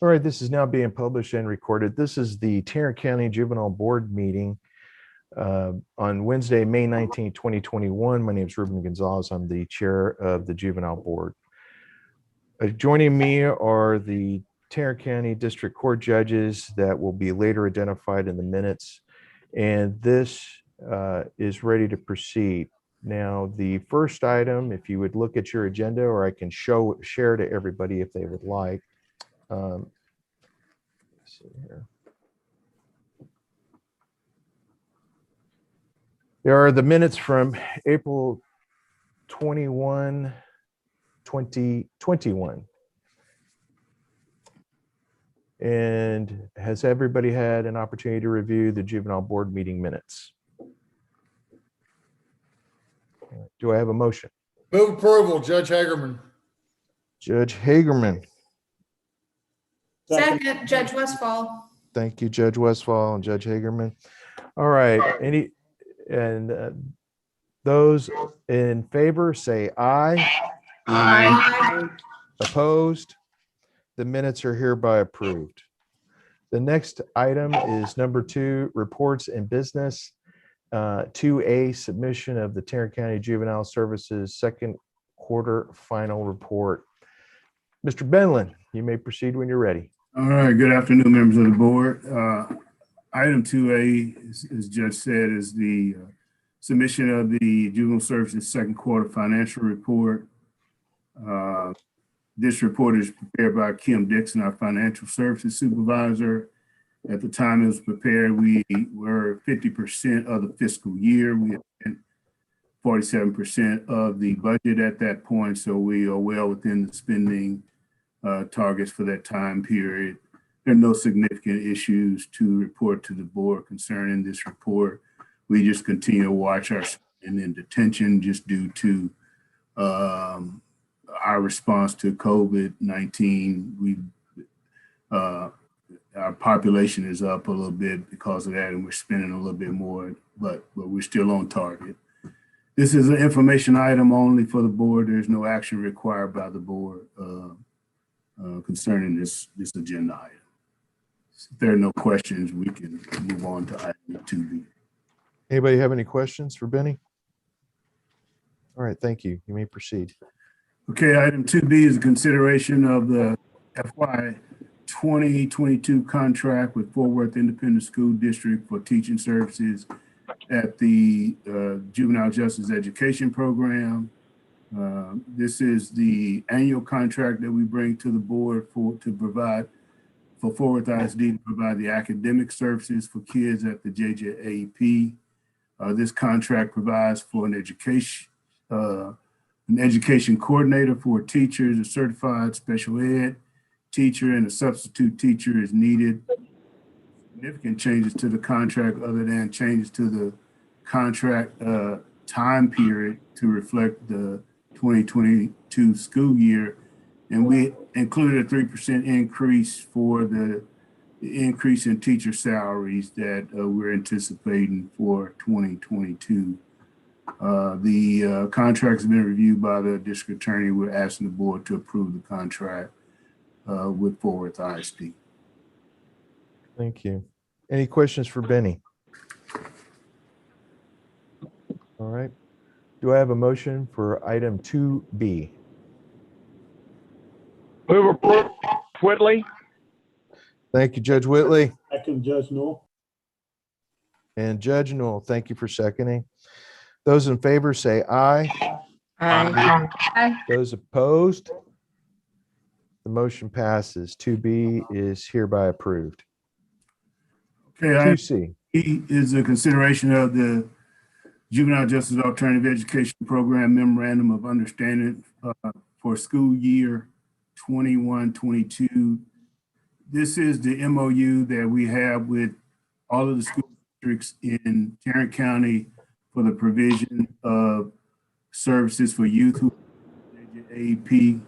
All right, this is now being published and recorded. This is the Tarrant County Juvenile Board meeting on Wednesday, May 19, 2021. My name is Ruben Gonzalez. I'm the chair of the Juvenile Board. Joining me are the Tarrant County District Court judges that will be later identified in the minutes. And this is ready to proceed. Now, the first item, if you would look at your agenda, or I can share to everybody if they would like. Let's see here. There are the minutes from April 21, 2021. And has everybody had an opportunity to review the juvenile board meeting minutes? Do I have a motion? Move approval, Judge Hagerman. Judge Hagerman. Second, Judge Westfall. Thank you, Judge Westfall and Judge Hagerman. All right, those in favor say aye. Aye. Opposed? The minutes are hereby approved. The next item is number 2, reports and business. 2A, submission of the Tarrant County Juvenile Services second quarter final report. Mr. Benlin, you may proceed when you're ready. All right, good afternoon, members of the board. Item 2A, as Judge said, is the submission of the Juvenile Services second quarter financial report. This report is prepared by Kim Dixon, our financial services supervisor. At the time it was prepared, we were 50% of the fiscal year. We had spent 47% of the budget at that point, so we are well within the spending targets for that time period. There are no significant issues to report to the board concerning this report. We just continue to watch our spending in detention just due to our response to COVID-19. Our population is up a little bit because of that, and we're spending a little bit more, but we're still on target. This is an information item only for the board. There's no action required by the board concerning this agenda item. If there are no questions, we can move on to item 2B. Anybody have any questions for Benny? All right, thank you. You may proceed. Okay, item 2B is a consideration of the FY 2022 contract with Fort Worth Independent School District for teaching services at the Juvenile Justice Education Program. This is the annual contract that we bring to the board for Fort Worth ISD to provide the academic services for kids at the JJAP. This contract provides for an education coordinator for teachers, a certified special ed teacher, and a substitute teacher is needed. Significant changes to the contract other than changes to the contract time period to reflect the 2022 school year. And we included a 3% increase for the increase in teacher salaries that we're anticipating for 2022. The contract has been reviewed by the district attorney. We're asking the board to approve the contract with Fort Worth ISD. Thank you. Any questions for Benny? All right. Do I have a motion for item 2B? Move approval, Whitley. Thank you, Judge Whitley. Second, Judge Newell. And Judge Newell, thank you for seconding. Those in favor say aye. Aye. Those opposed? The motion passes. 2B is hereby approved. Okay, 2C. is a consideration of the Juvenile Justice Alternative Education Program Memorandum of Understanding for school year 21-22. This is the MOU that we have with all of the school districts in Tarrant County for the provision of services for youth who are AAP.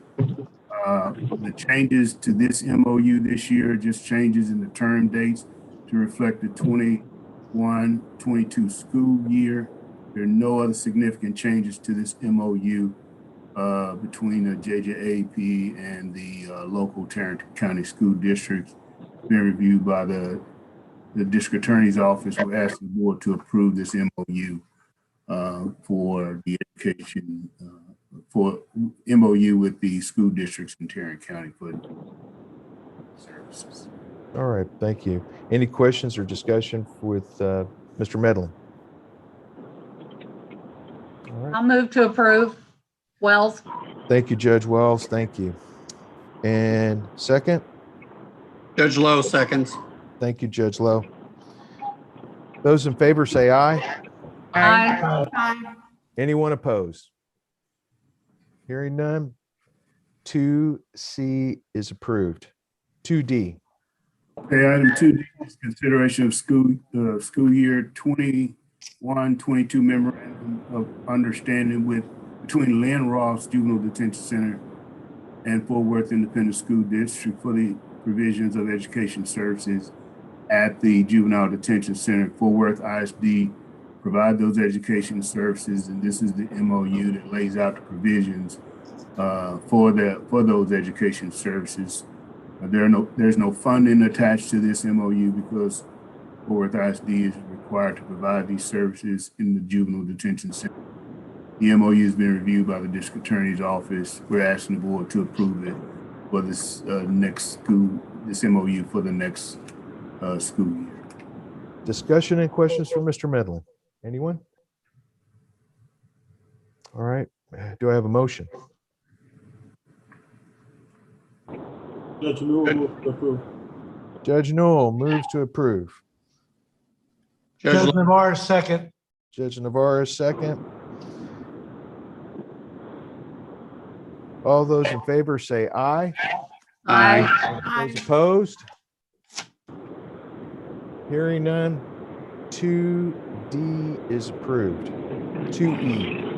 The changes to this MOU this year, just changes in the term dates to reflect the 21-22 school year. There are no other significant changes to this MOU. between the JJAP and the local Tarrant County School Districts. Been reviewed by the District Attorney's Office. We're asking the board to approve this MOU for the education, for MOU with the school districts in Tarrant County for services. All right, thank you. Any questions or discussion with Mr. Medlin? All right, I'll move to approve. Wells. thank you, Judge Wells. Thank you. And second, Judge Lowe seconds. thank you, Judge Lowe. Those in favor say aye. Aye. Anyone opposed? Hearing none. 2C is approved. 2D. Okay, item 2D is consideration of school year 21-22 memorandum of understanding between Lynn Ross Juvenile Detention Center and Fort Worth Independent School District for the provisions of education services at the Juvenile Detention Center. Fort Worth ISD provide those education services, and this is the MOU that lays out the provisions for those education services. There's no funding attached to this MOU because Fort Worth ISD is required to provide these services in the Juvenile Detention Center. The MOU has been reviewed by the District Attorney's Office. We're asking the board to approve it for this this MOU for the next school year. Discussion and questions for Mr. Medlin? Anyone? All right, do I have a motion? Judge Newell moves to approve. Judge Newell moves to approve. Judge Judge Lowe, Navarre, second. Judge Navarro, second. All those in favor say aye. aye. Those opposed? Hearing none. 2D is approved. 2E.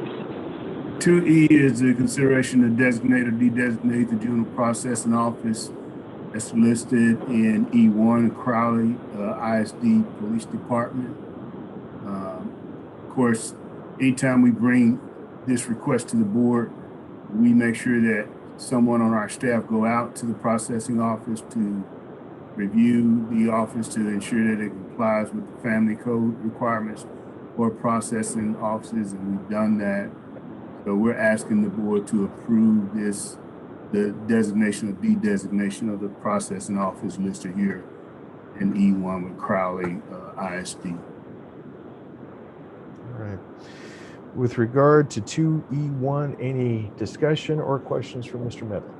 2E is the consideration to designate or de-designate the juvenile processing office that's listed in E1 Crowley ISD Police Department. Of course, anytime we bring this request to the board, we make sure that someone on our staff go out to the processing office to review the office to ensure that it complies with the family code requirements for processing offices, and we've done that. So we're asking the board to approve the designation or de-designation of the processing office listed here in E1 with Crowley ISD. All right. With regard to 2E1, any discussion or questions from Mr. Medlin?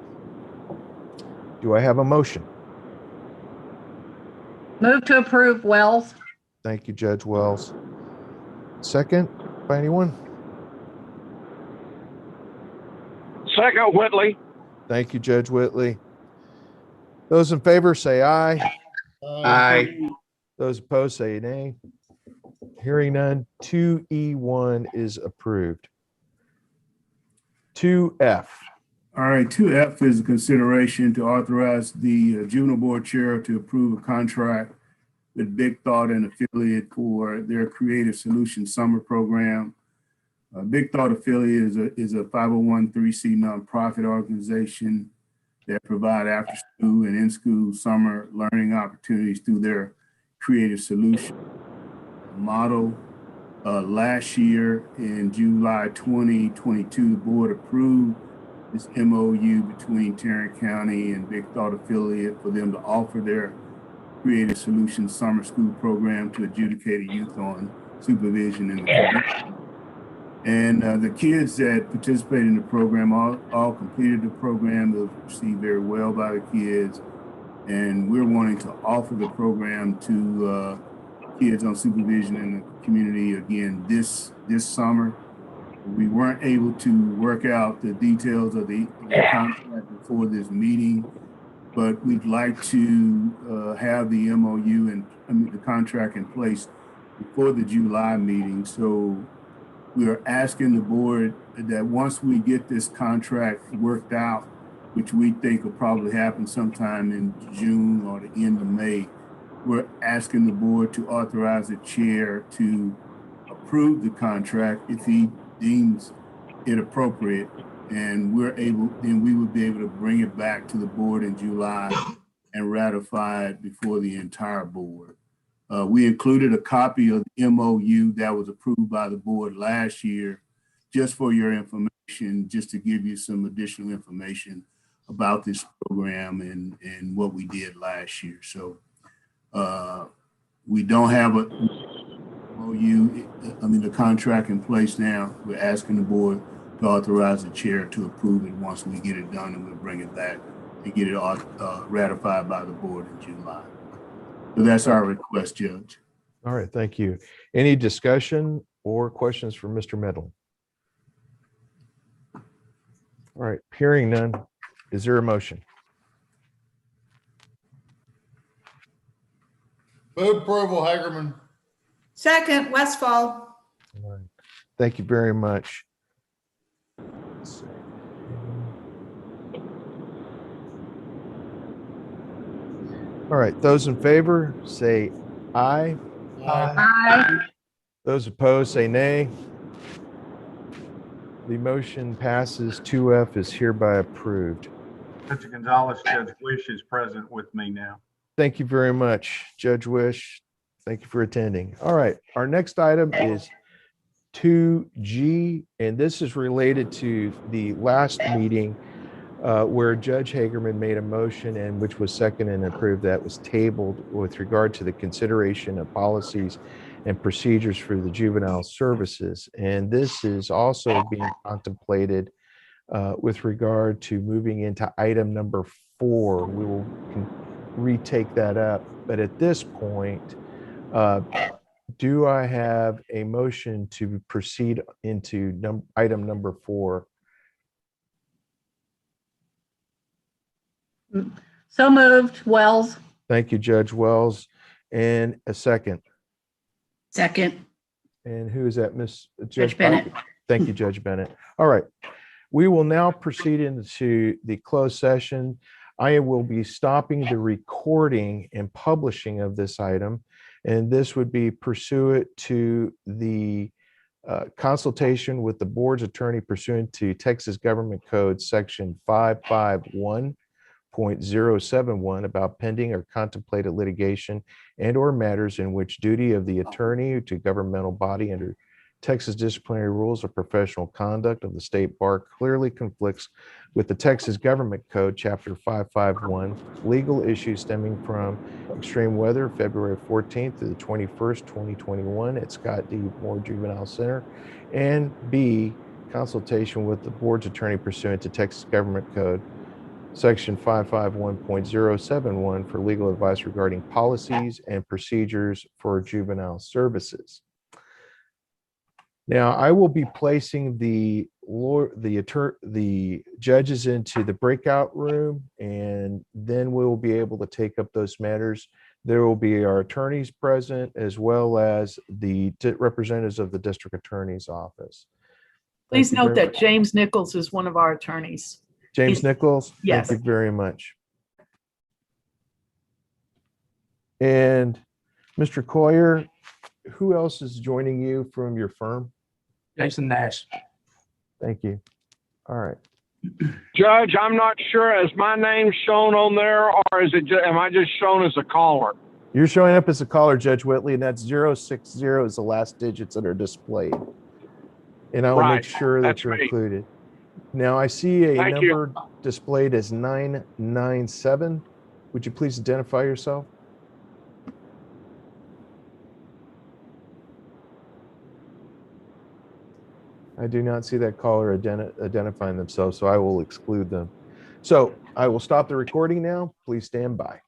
Do I have a motion? Move to approve. Wells. Thank you, Judge Wells. Second by anyone? Second, Whitley. Thank you, Judge Whitley. Those in favor say aye. Aye. Those opposed say nay. Hearing none, 2E1 is approved. 2F. All right, 2F is a consideration to authorize the juvenile board chair to approve a contract with Big Thought and affiliate for their Creative Solutions Summer Program. Big Thought affiliate is a 501(c)(3) nonprofit organization that provide after school and in-school summer learning opportunities through their Creative Solution model. Last year in July 2022, the board approved this MOU between Tarrant County and Big Thought affiliate for them to offer their Creative Solutions Summer School Program to adjudicated youth on supervision in the community. And the kids that participated in the program all completed the program. It was received very well by the kids. And we're wanting to offer the program to kids on supervision in the community again this summer. We weren't able to work out the details of the contract before this meeting, but we'd like to have the MOU and the contract in place before the July meeting. So we are asking the board that once we get this contract worked out, which we think will probably happen sometime in June or the end of May, we're asking the board to authorize the chair to approve the contract if he deems it appropriate, And then we would be able to bring it back to the board in July and ratify it before the entire board. We included a copy of the MOU that was approved by the board last year, just for your information, just to give you some additional information about this program and what we did last year. So we don't have a MOU, the contract in place now. We're asking the board to authorize the chair to approve it once we get it done, and we'll bring it back and get it ratified by the board in July. So that's our request, Judge. All right, thank you. Any discussion or questions for Mr. Medlin? All right, hearing none, is there a motion? Move approval, Hagerman. Second, Westfall. All right, thank you very much. Let's see. All right, those in favor say aye. Aye. Those opposed say nay. The motion passes. 2F is hereby approved. Mr. Gonzalez, Judge Wish is present with me now. Thank you very much, Judge Wish. Thank you for attending. All right, our next item is 2G, and this is related to the last meeting where Judge Hagerman made a motion and which was seconded and approved, that was tabled with regard to the consideration of policies and procedures for the juvenile services. And this is also being contemplated with regard to moving into item number 4. We will retake that up. But at this point, do I have a motion to proceed into item number 4? So moved, Wells. Thank you, Judge Wells. And a second. Second, And who is that, Miss Judge Bennett. Thank you, Judge Bennett. All right. We will now proceed into the closed session. I will be stopping the recording and publishing of this item, and this would be pursuant to the consultation with the board's attorney pursuant to Texas Government Code Section 551.071 about pending or contemplated litigation and or matters in which duty of the attorney to governmental body under Texas disciplinary rules of professional conduct of the state bar clearly conflicts with the Texas Government Code, Chapter 551, legal issues stemming from extreme weather, February 14th to the 21st, 2021 at Scott D. Moore Juvenile Center, and B, consultation with the board's attorney pursuant to Texas Government Code, Section 551.071 for legal advice regarding policies and procedures for juvenile services. Now, I will be placing the judges into the breakout room, and then we'll be able to take up those matters. There will be our attorneys present, as well as the representatives of the district attorney's office. Please Thank you note very that James Nichols is one of our attorneys. James He's- Nichols? Yes. Thank you very much. And Mr. Coyer, who else is joining you from your firm? Jason Nash. Thank you. All right. Judge, I'm not sure. Is my name shown on there, or is it? Am I just shown as a caller? You're showing up as a caller, Judge Whitley, and that's 060 is the last digits that are displayed. And I will make Right. sure that That's you're me. included. Now, I see a Thank you. number displayed as 997. Would you please identify yourself? I do not see that caller identifying themselves, so I will exclude them. So I will stop the recording now. Please stand by.